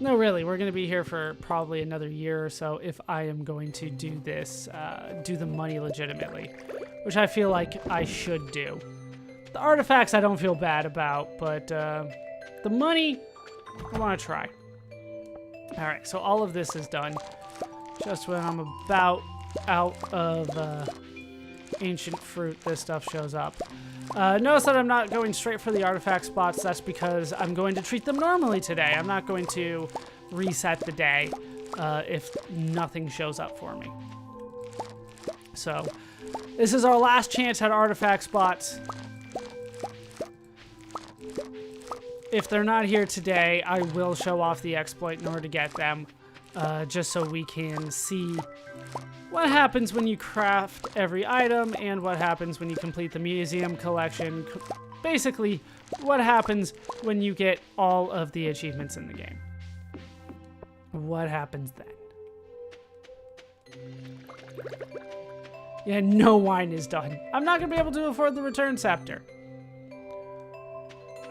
No, really, we're going to be here for probably another year or so if I am going to do this, do the money legitimately, which I feel like I should do. The artifacts I don't feel bad about, but the money, I want to try. All right, so all of this is done. Just when I'm about out of ancient fruit, this stuff shows up. Notice that I'm not going straight for the artifact spots. That's because I'm going to treat them normally today. I'm not going to reset the day if nothing shows up for me. So this is our last chance at artifact spots. If they're not here today, I will show off the exploit in order to get them, just so we can see what happens when you craft every item and what happens when you complete the museum collection. Basically, what happens when you get all of the achievements in the game. What happens then? Yeah, no wine is done. I'm not going to be able to afford the return scepter.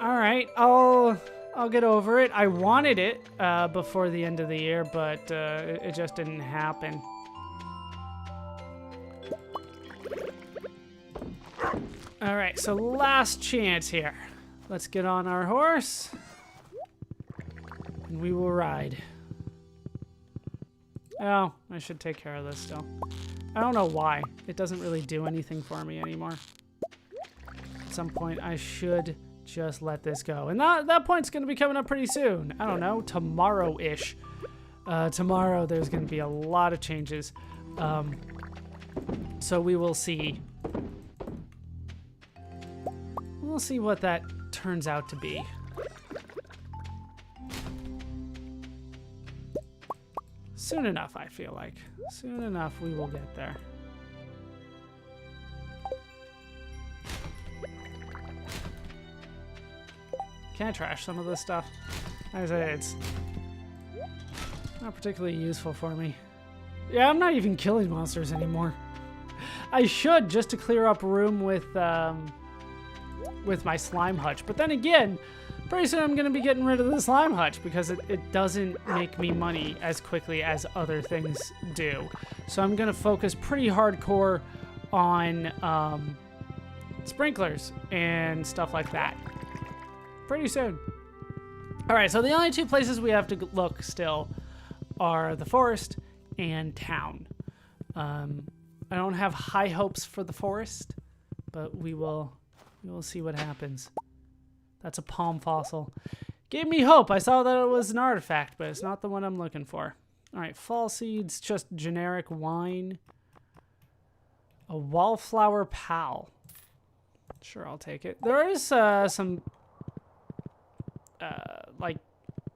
All right, I'll get over it. I wanted it before the end of the year, but it just didn't happen. All right, so last chance here. Let's get on our horse, and we will ride. Oh, I should take care of this still. I don't know why. It doesn't really do anything for me anymore. At some point, I should just let this go. And that point's going to be coming up pretty soon. I don't know, tomorrow-ish. Tomorrow, there's going to be a lot of changes. So we will see. We'll see what that turns out to be. Soon enough, I feel like. Soon enough, we will get there. Can I trash some of this stuff? Like I say, it's not particularly useful for me. Yeah, I'm not even killing monsters anymore. I should, just to clear up room with my slime hutch. But then again, pretty soon I'm going to be getting rid of the slime hutch because it doesn't make me money as quickly as other things do. So I'm going to focus pretty hardcore on sprinklers and stuff like that. Pretty soon. All right, so the only two places we have to look still are the forest and town. I don't have high hopes for the forest, but we will see what happens. That's a palm fossil. Gave me hope. I saw that it was an artifact, but it's not the one I'm looking for. All right, fall seeds, just generic wine. A wallflower pal. Sure, I'll take it. There is some like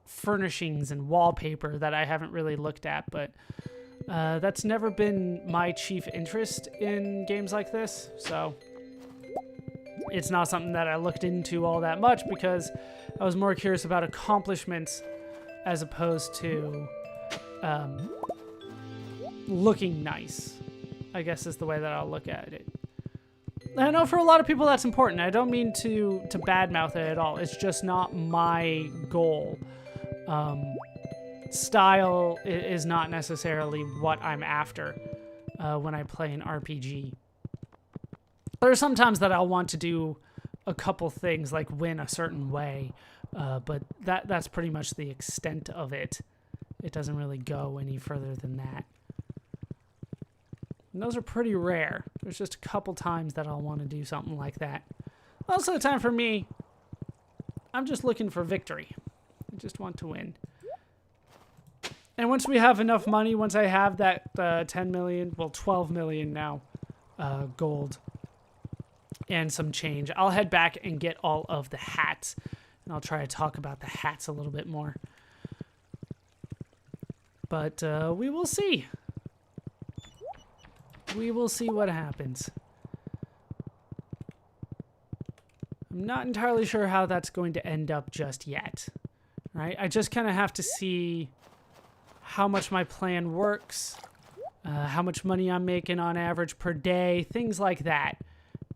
furnishings and wallpaper that I haven't really looked at, but that's never been my chief interest in games like this, so it's not something that I looked into all that much because I was more curious about accomplishments as opposed to looking nice, I guess is the way that I'll look at it. I know for a lot of people that's important. I don't mean to badmouth it at all. It's just not my goal. Style is not necessarily what I'm after when I play an RPG. There are some times that I'll want to do a couple things, like win a certain way, but that's pretty much the extent of it. It doesn't really go any further than that. And those are pretty rare. There's just a couple times that I'll want to do something like that. Most of the time for me, I'm just looking for victory. I just want to win. And once we have enough money, once I have that 10 million, well, 12 million now, gold and some change, I'll head back and get all of the hats. And I'll try to talk about the hats a little bit more. But we will see. We will see what happens. I'm not entirely sure how that's going to end up just yet. Right? I just kind of have to see how much my plan works, how much money I'm making on average per day, things like that.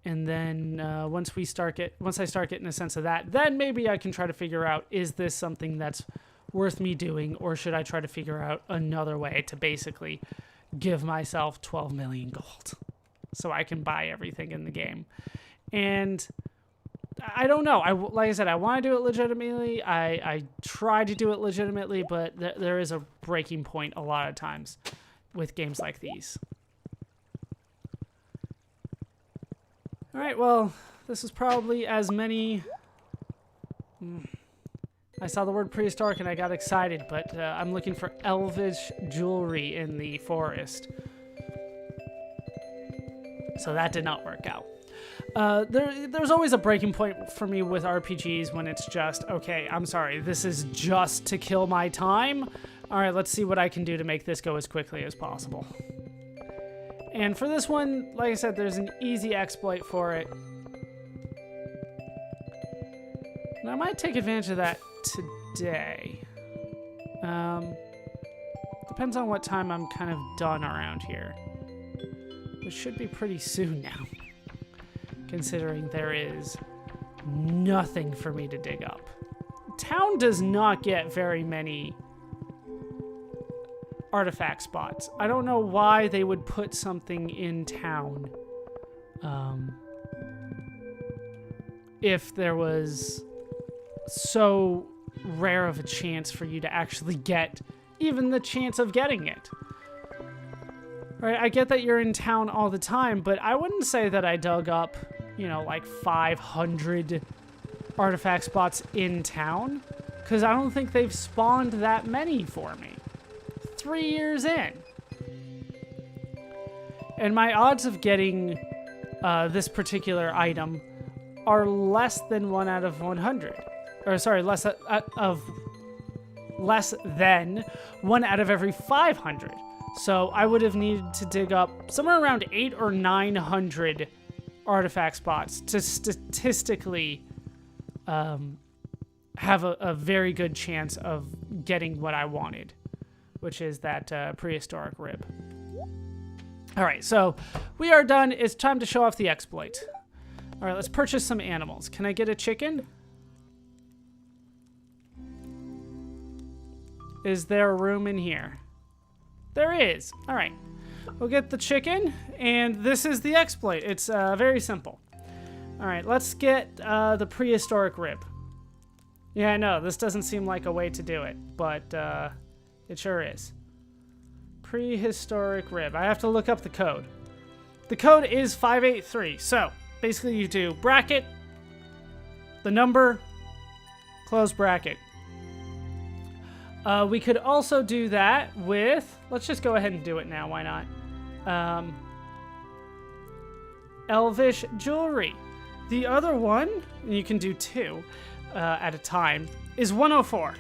And then once I start getting a sense of that, then maybe I can try to figure out, is this something that's worth me doing, or should I try to figure out another way to basically give myself 12 million gold so I can buy everything in the game? And I don't know. Like I said, I want to do it legitimately. I try to do it legitimately, but there is a breaking point a lot of times with games like these. All right, well, this is probably as many... I saw the word prehistoric and I got excited, but I'm looking for elvish jewelry in the forest. So that did not work out. There's always a breaking point for me with RPGs when it's just, okay, I'm sorry, this is just to kill my time. All right, let's see what I can do to make this go as quickly as possible. And for this one, like I said, there's an easy exploit for it. And I might take advantage of that today. Depends on what time I'm kind of done around here. Which should be pretty soon now, considering there is nothing for me to dig up. Town does not get very many artifact spots. I don't know why they would put something in town if there was so rare of a chance for you to actually get even the chance of getting it. Right, I get that you're in town all the time, but I wouldn't say that I dug up, like 500 artifact spots in town, because I don't think they've spawned that many for me. 3 years in. And my odds of getting this particular item are less than 1 out of 100. Or sorry, less than 1 out of every 500. So I would have needed to dig up somewhere around 800 or 900 artifact spots to statistically have a very good chance of getting what I wanted, which is that prehistoric rib. All right, so we are done. It's time to show off the exploit. All right, let's purchase some animals. Can I get a chicken? Is there room in here? There is. All right. We'll get the chicken, and this is the exploit. It's very simple. All right, let's get the prehistoric rib. Yeah, I know, this doesn't seem like a way to do it, but it sure is. Prehistoric rib. I have to look up the code. The code is 583. So, basically you do bracket, the number, close bracket. We could also do that with, let's just go ahead and do it now, why not? Elvish jewelry. The other one, and you can do 2 at a time, is 104.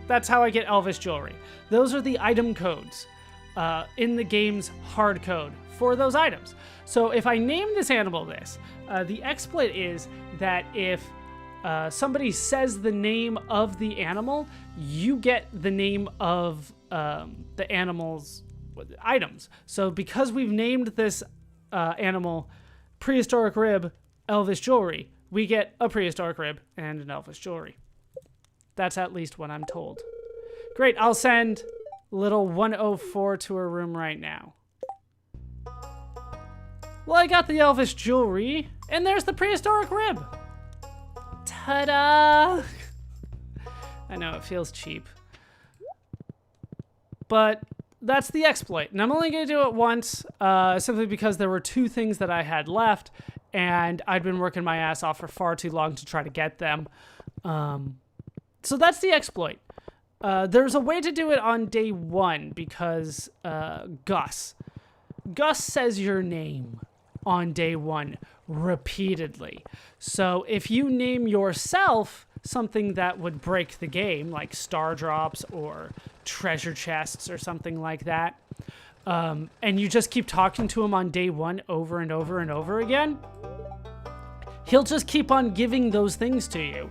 That's how I get Elvish jewelry. Those are the item codes in the game's hard code for those items. So if I name this animal this, the exploit is that if somebody says the name of the animal, you get the name of the animal's items. So because we've named this animal prehistoric rib elvish jewelry, we get a prehistoric rib and an elvish jewelry. That's at least what I'm told. Great, I'll send little 104 to her room right now. Well, I got the elvish jewelry, and there's the prehistoric rib. Ta-da! I know, it feels cheap. But that's the exploit. And I'm only going to do it once, simply because there were 2 things that I had left, and I'd been working my ass off for far too long to try to get them. So that's the exploit. There's a way to do it on day 1, because Gus says your name on day 1 repeatedly. So if you name yourself something that would break the game, like star drops or treasure chests or something like that, and you just keep talking to him on day 1 over and over and over again, he'll just keep on giving those things to you,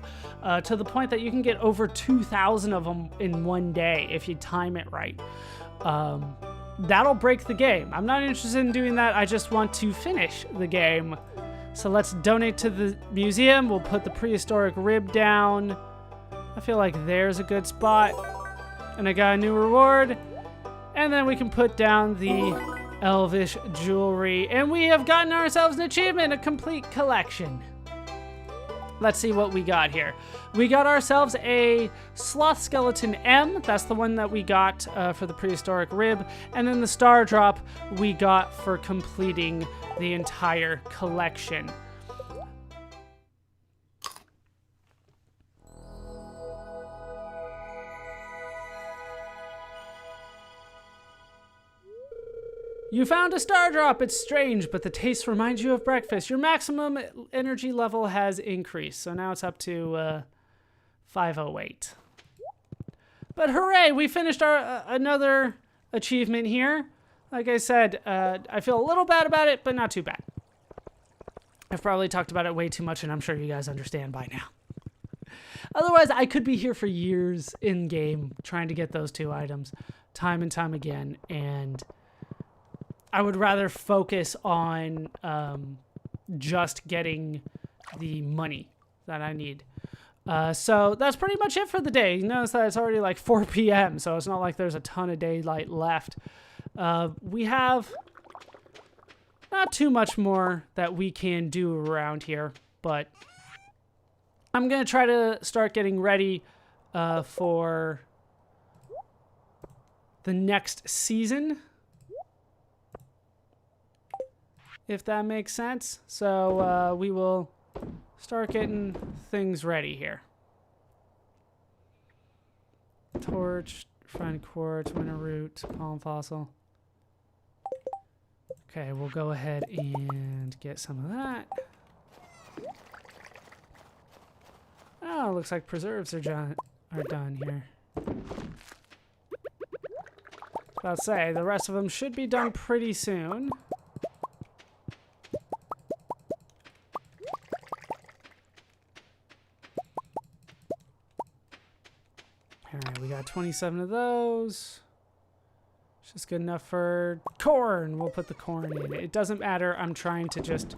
to the point that you can get over 2,000 of them in one day if you time it right. That'll break the game. I'm not interested in doing that. I just want to finish the game. So let's donate to the museum. We'll put the prehistoric rib down. I feel like there's a good spot. And I got a new reward. And then we can put down the elvish jewelry. And we have gotten ourselves an achievement, a complete collection. Let's see what we got here. We got ourselves a sloth skeleton M. That's the one that we got for the prehistoric rib. And then the star drop we got for completing the entire collection. You found a star drop. It's strange, but the taste reminds you of breakfast. Your maximum energy level has increased, so now it's up to 508. But hooray, we finished our another achievement here. Like I said, I feel a little bad about it, but not too bad. I've probably talked about it way too much, and I'm sure you guys understand by now. Otherwise, I could be here for years in-game trying to get those 2 items time and time again, and I would rather focus on just getting the money that I need. So that's pretty much it for the day. You notice that it's already like 4 p.m., so it's not like there's a ton of daylight left. We have not too much more that we can do around here, but I'm going to try to start getting ready for the next season, if that makes sense. So we will start getting things ready here. Torch, friend quartz, winter root, palm fossil. Okay, we'll go ahead and get some of that. Oh, looks like preserves are done here. About to say, the rest of them should be done pretty soon. Alright, we got 27 of those. It's just good enough for corn. We'll put the corn in. It doesn't matter. I'm trying to just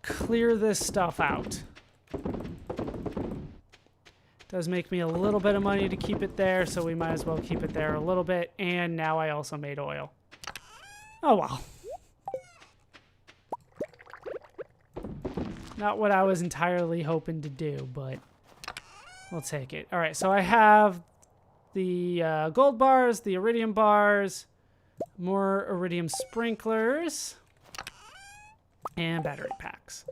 clear this stuff out. Does make me a little bit of money to keep it there, so we might as well keep it there a little bit. And now I also made oil. Oh well. Not what I was entirely hoping to do, but we'll take it. All right, so I have the gold bars, the iridium bars, more iridium sprinklers, and battery packs.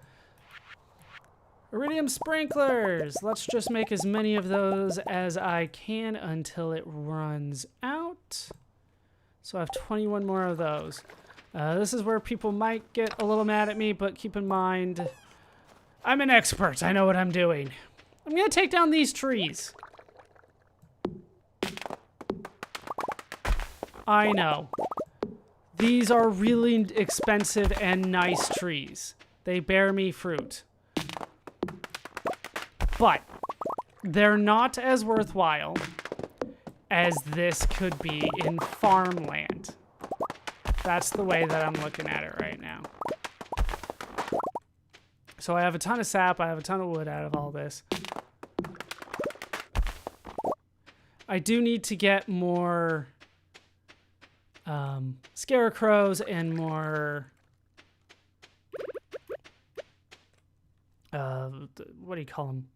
Iridium sprinklers. Let's just make as many of those as I can until it runs out. So I have 21 more of those. This is where people might get a little mad at me, but keep in mind, I'm an expert. I know what I'm doing. I'm going to take down these trees. I know. These are really expensive and nice trees. They bear me fruit. But they're not as worthwhile as this could be in farmland. That's the way that I'm looking at it right now. So I have a ton of sap. I have a ton of wood out of all this. I do need to get more scarecrows and more what do you call them?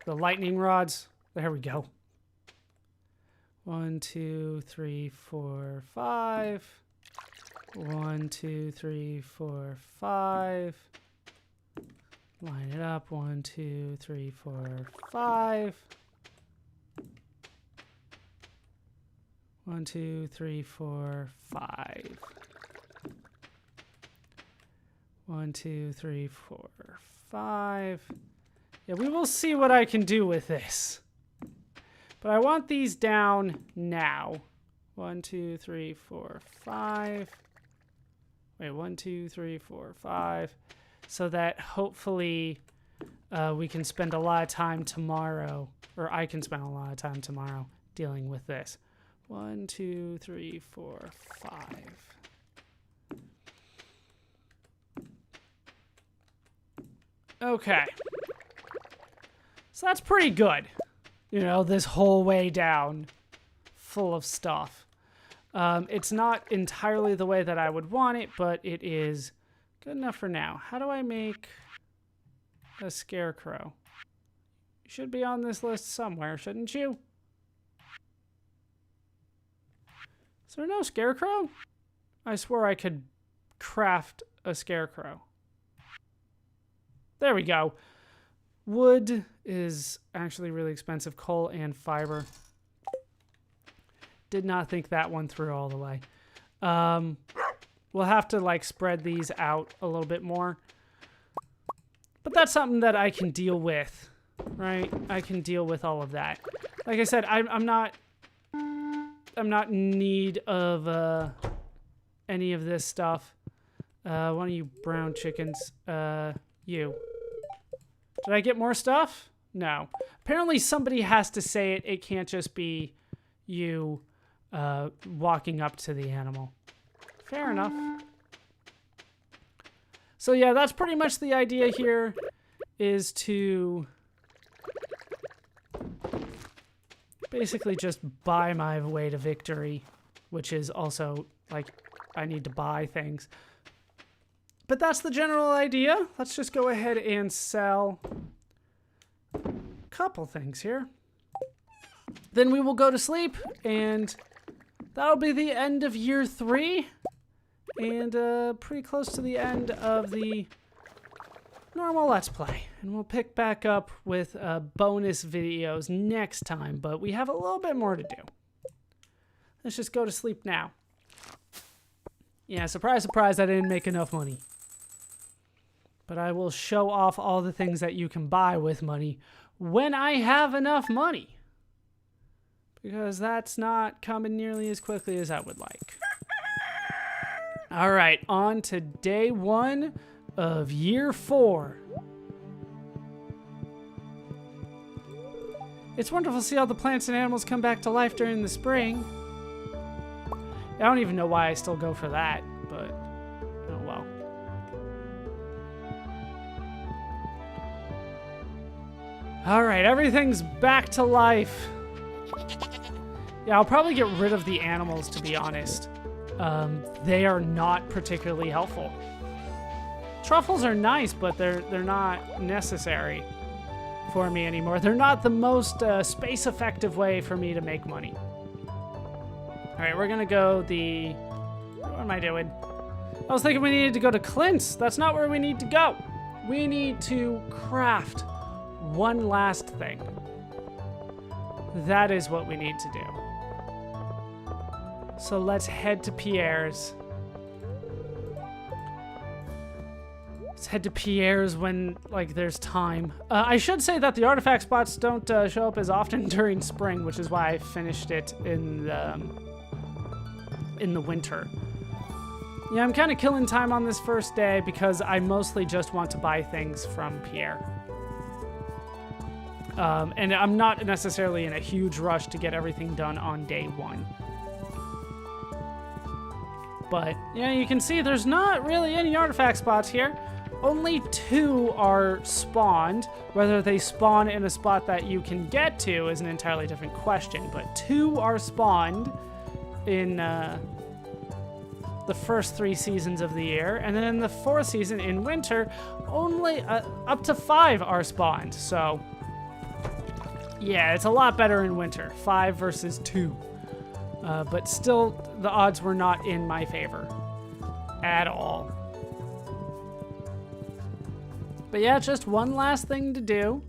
The lightning rods. There we go. 1, 2, 3, 4, 5. 1, 2, 3, 4, 5. Line it up. 1, 2, 3, 4, 5. 1, 2, 3, 4, 5. 1, 2, 3, 4, 5. Yeah, we will see what I can do with this. But I want these down now. 1, 2, 3, 4, 5. Wait, 1, 2, 3, 4, 5. So that hopefully we can spend a lot of time tomorrow, or I can spend a lot of time tomorrow dealing with this. 1, 2, 3, 4, 5. Okay. So that's pretty good. You know, this whole way down. full of stuff. It's not entirely the way that I would want it, but it is good enough for now. How do I make a scarecrow? You should be on this list somewhere, shouldn't you? Is there no scarecrow? I swore I could craft a scarecrow. There we go. Wood is actually really expensive. Coal and fiber. Did not think that one through all the way. We'll have to like spread these out a little bit more. But that's something that I can deal with, right? I can deal with all of that. Like I said, I'm not in need of any of this stuff. One of you brown chickens. You. Did I get more stuff? No. Apparently somebody has to say it. It can't just be you walking up to the animal. Fair enough. So yeah, that's pretty much the idea here, is to basically just buy my way to victory, which is also like I need to buy things. But that's the general idea. Let's just go ahead and sell a couple things here. Then we will go to sleep, and that'll be the end of year 3. And pretty close to the end of the normal Let's Play. And we'll pick back up with bonus videos next time, but we have a little bit more to do. Let's just go to sleep now. Yeah, surprise, surprise, I didn't make enough money. But I will show off all the things that you can buy with money when I have enough money. Because that's not coming nearly as quickly as I would like. All right, on to day 1 of year 4. It's wonderful to see all the plants and animals come back to life during the spring. I don't even know why I still go for that, but oh well. All right, everything's back to life. Yeah, I'll probably get rid of the animals, to be honest. They are not particularly helpful. Truffles are nice, but they're not necessary for me anymore. They're not the most space-effective way for me to make money. All right, we're gonna go the... What am I doing? I was thinking we needed to go to Clint's. That's not where we need to go. We need to craft one last thing. That is what we need to do. So let's head to Pierre's. Let's head to Pierre's when, like, there's time. I should say that the artifact spots don't show up as often during spring, which is why I finished it in the winter. Yeah, I'm kind of killing time on this first day because I mostly just want to buy things from Pierre. And I'm not necessarily in a huge rush to get everything done on day 1. But, yeah, you can see there's not really any artifact spots here. Only 2 are spawned. Whether they spawn in a spot that you can get to is an entirely different question. But 2 are spawned in the first 3 seasons of the year. And then in the 4th season, in winter, only up to 5 are spawned. So, yeah, it's a lot better in winter. 5 versus 2. But still, the odds were not in my favor at all. But yeah, just one last thing to do,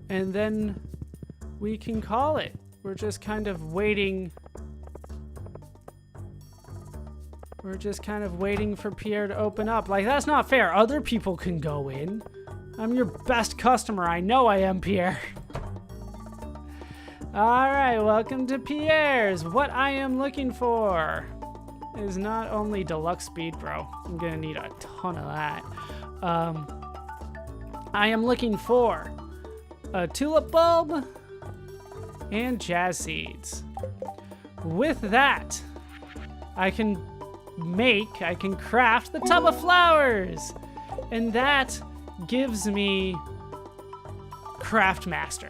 and then we can call it. We're just kind of waiting. We're just kind of waiting for Pierre to open up. Like, that's not fair. Other people can go in. I'm your best customer. I know I am, Pierre. All right, welcome to Pierre's. What I am looking for is not only deluxe speed, bro. I'm gonna need a ton of that. I am looking for a tulip bulb and jazz seeds. With that, I can craft the tub of flowers, and that gives me Craft Master,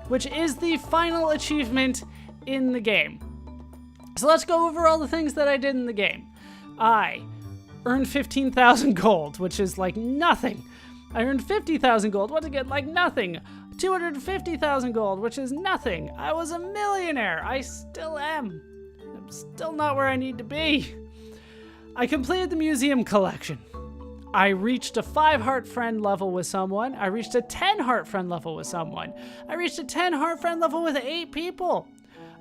which is the final achievement in the game. So let's go over all the things that I did in the game. I earned 15,000 gold, which is like nothing. I earned 50,000 gold, once again, like nothing. 250,000 gold, which is nothing. I was a millionaire. I still am. I'm still not where I need to be. I completed the museum collection. I reached a 5 heart friend level with someone. I reached a 10 heart friend level with someone. I reached a 10 heart friend level with 8 people.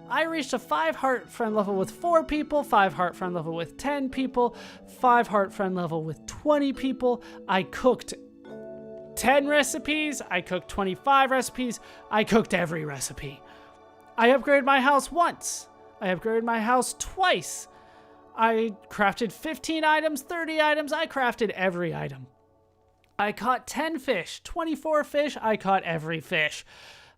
I reached a 5 heart friend level with 4 people, 5 heart friend level with 10 people, 5 heart friend level with 20 people. I cooked 10 recipes. I cooked 25 recipes. I cooked every recipe. I upgraded my house once. I upgraded my house twice. I crafted 15 items, 30 items. I crafted every item. I caught 10 fish, 24 fish. I caught every fish.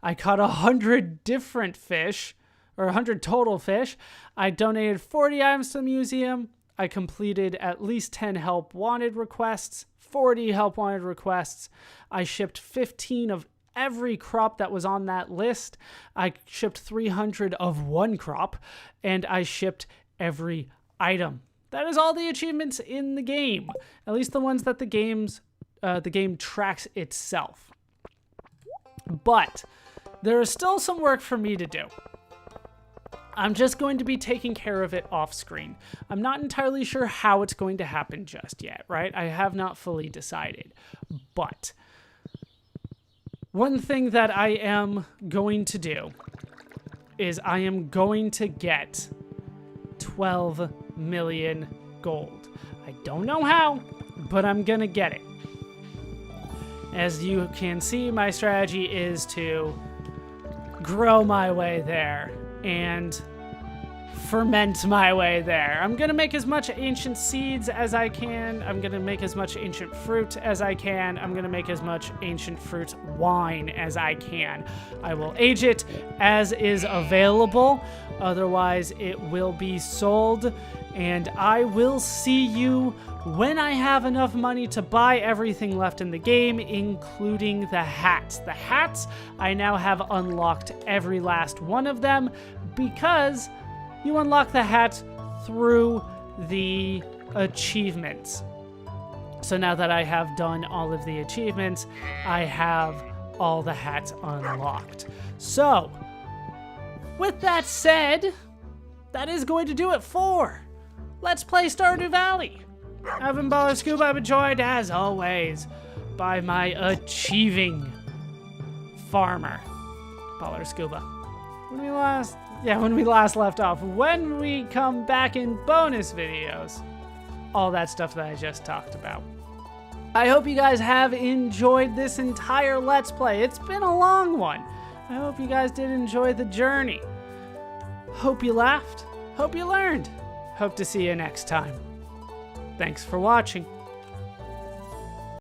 I caught 100 different fish, or 100 total fish. I donated 40 items to the museum. I completed at least 10 help wanted requests, 40 help wanted requests. I shipped 15 of every crop that was on that list. I shipped 300 of one crop, and I shipped every item. That is all the achievements in the game, at least the ones that the game tracks itself. But there is still some work for me to do. I'm just going to be taking care of it off screen. I'm not entirely sure how it's going to happen just yet, right? I have not fully decided. But one thing that I am going to do is I am going to get 12 million gold. I don't know how, but I'm gonna get it. As you can see, my strategy is to grow my way there and ferment my way there. I'm gonna make as much ancient seeds as I can. I'm gonna make as much ancient fruit as I can. I'm gonna make as much ancient fruit wine as I can. I will age it as is available. Otherwise, it will be sold, and I will see you when I have enough money to buy everything left in the game, including the hats. The hats, I now have unlocked every last one of them because you unlock the hat through the achievements. So now that I have done all of the achievements, I have all the hats unlocked. So, with that said, that is going to do it for Let's Play Stardew Valley. I've been ballerscuba. I've been joined, as always, by my achieving farmer, ballerscuba. When we last left off. When we come back in bonus videos, all that stuff that I just talked about. I hope you guys have enjoyed this entire Let's Play. It's been a long one. I hope you guys did enjoy the journey. Hope you laughed. Hope you learned. Hope to see you next time. Thanks for watching.